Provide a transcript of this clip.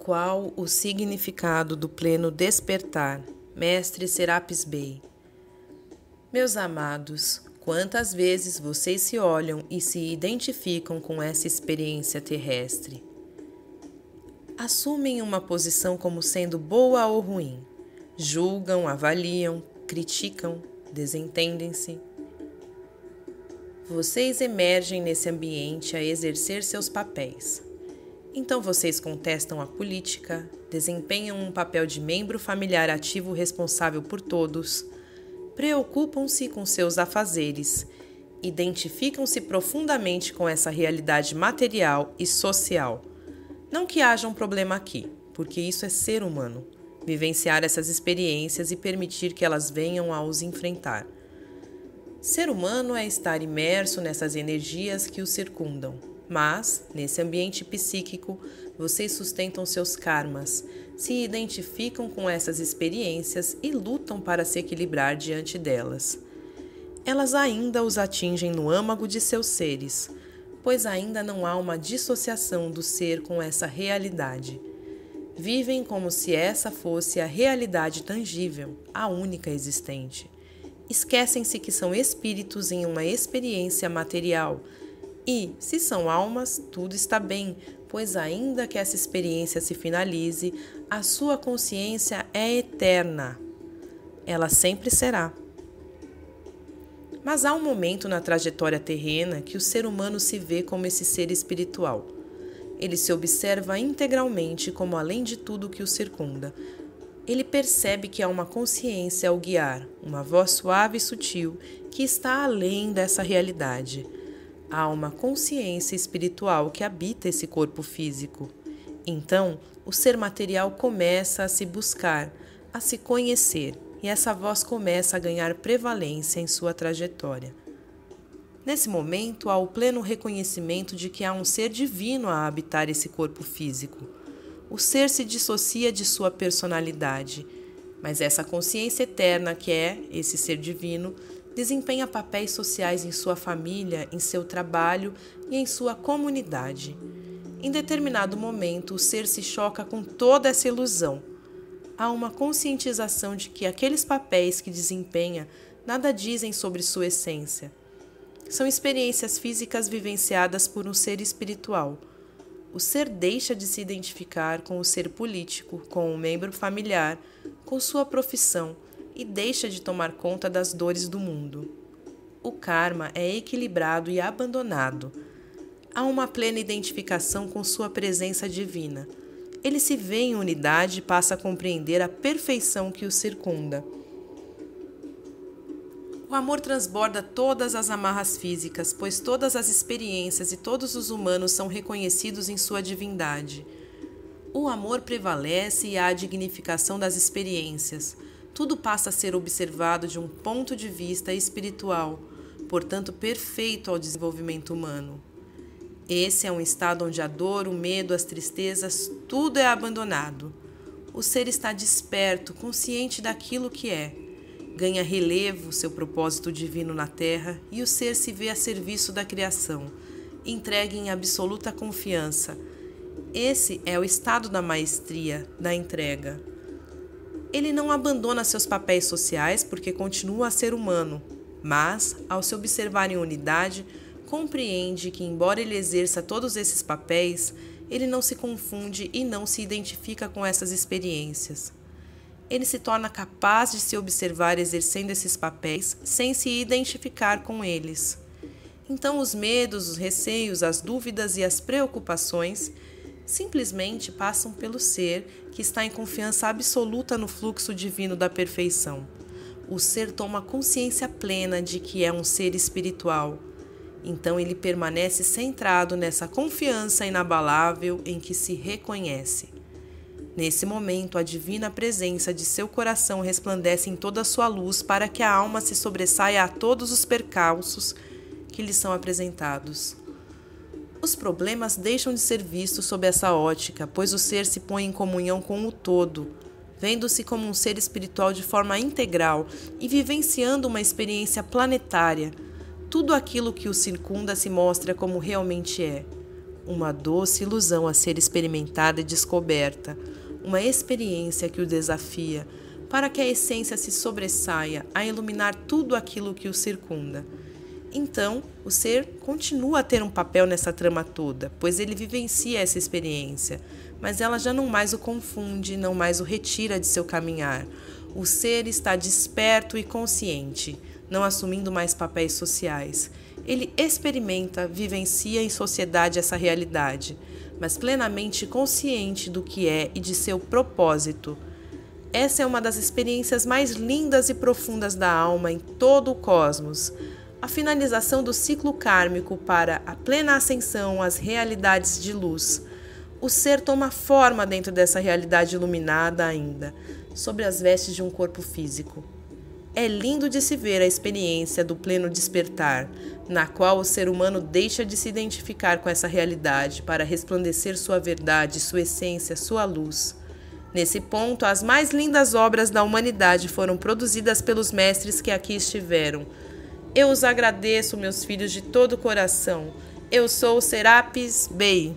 Qual o significado do pleno despertar? Mestre Serapis Bey. Meus amados, quantas vezes vocês se olham e se identificam com essa experiência terrestre? Assumem uma posição como sendo boa ou ruim. Julgam, avaliam, criticam, desentendem-se. Vocês emergem nesse ambiente a exercer seus papéis. Então vocês contestam a política, desempenham um papel de membro familiar ativo responsável por todos, preocupam-se com seus afazeres, identificam-se profundamente com essa realidade material e social. Não que haja um problema aqui, porque isso é ser humano, vivenciar essas experiências e permitir que elas venham a os enfrentar. Ser humano é estar imerso nessas energias que o circundam. Mas, nesse ambiente psíquico, vocês sustentam seus karmas, se identificam com essas experiências e lutam para se equilibrar diante delas. Elas ainda os atingem no âmago de seus seres, pois ainda não há uma dissociação do ser com essa realidade. Vivem como se essa fosse a realidade tangível, a única existente. Esquecem-se que são espíritos em uma experiência material. E, se são almas, tudo está bem, pois ainda que essa experiência se finalize, a sua consciência é eterna. Ela sempre será. Mas há um momento na trajetória terrena que o ser humano se vê como esse ser espiritual. Ele se observa integralmente como além de tudo que o circunda. Ele percebe que há uma consciência ao guiar, uma voz suave e sutil que está além dessa realidade. Há uma consciência espiritual que habita esse corpo físico. Então, o ser material começa a se buscar, a se conhecer, e essa voz começa a ganhar prevalência em sua trajetória. Nesse momento, há o pleno reconhecimento de que há um ser divino a habitar esse corpo físico. O ser se dissocia de sua personalidade, mas essa consciência eterna que é esse ser divino desempenha papéis sociais em sua família, em seu trabalho e em sua comunidade. Em determinado momento, o ser se choca com toda essa ilusão. Há uma conscientização de que aqueles papéis que desempenha nada dizem sobre sua essência. São experiências físicas vivenciadas por um ser espiritual. O ser deixa de se identificar com o ser político, com o membro familiar, com sua profissão, e deixa de tomar conta das dores do mundo. O karma é equilibrado e abandonado. Há uma plena identificação com sua presença divina. Ele se vê em unidade e passa a compreender a perfeição que o circunda. O amor transborda todas as amarras físicas, pois todas as experiências e todos os humanos são reconhecidos em sua divindade. O amor prevalece e há a dignificação das experiências. Tudo passa a ser observado de um ponto de vista espiritual, portanto perfeito ao desenvolvimento humano. Esse é um estado onde a dor, o medo, as tristezas, tudo é abandonado. O ser está desperto, consciente daquilo que é. Ganha relevo seu propósito divino na Terra e o ser se vê a serviço da criação, entregue em absoluta confiança. Esse é o estado da maestria, da entrega. Ele não abandona seus papéis sociais porque continua a ser humano, mas, ao se observar em unidade, compreende que, embora ele exerça todos esses papéis, ele não se confunde e não se identifica com essas experiências. Ele se torna capaz de se observar exercendo esses papéis sem se identificar com eles. Então, os medos, os receios, as dúvidas e as preocupações simplesmente passam pelo ser que está em confiança absoluta no fluxo divino da perfeição. O ser toma consciência plena de que é um ser espiritual. Então ele permanece centrado nessa confiança inabalável em que se reconhece. Nesse momento, a divina presença de seu coração resplandece em toda a sua luz para que a alma se sobressaia a todos os percalços que lhe são apresentados. Os problemas deixam de ser vistos sob essa ótica, pois o ser se põe em comunhão com o todo, vendo-se como um ser espiritual de forma integral e vivenciando uma experiência planetária. Tudo aquilo que o circunda se mostra como realmente é. uma doce ilusão a ser experimentada e descoberta, uma experiência que o desafia, para que a essência se sobressaia a iluminar tudo aquilo que o circunda. Então, o ser continua a ter um papel nessa trama toda, pois ele vivencia essa experiência, mas ela já não mais o confunde, não mais o retira de seu caminhar. O ser está desperto e consciente, não assumindo mais papéis sociais. Ele experimenta, vivencia em sociedade essa realidade, mas plenamente consciente do que é e de seu propósito. Essa é uma das experiências mais lindas e profundas da alma em todo o cosmos. A finalização do ciclo kármico para a plena ascensão às realidades de luz. O ser toma forma dentro dessa realidade iluminada ainda, sob as vestes de um corpo físico. É lindo de se ver a experiência do pleno despertar, na qual o ser humano deixa de se identificar com essa realidade para resplandecer sua verdade, sua essência, sua luz. Nesse ponto, as mais lindas obras da humanidade foram produzidas pelos mestres que aqui estiveram. Eu os agradeço, meus filhos, de todo o coração. Eu sou Serapis Bey.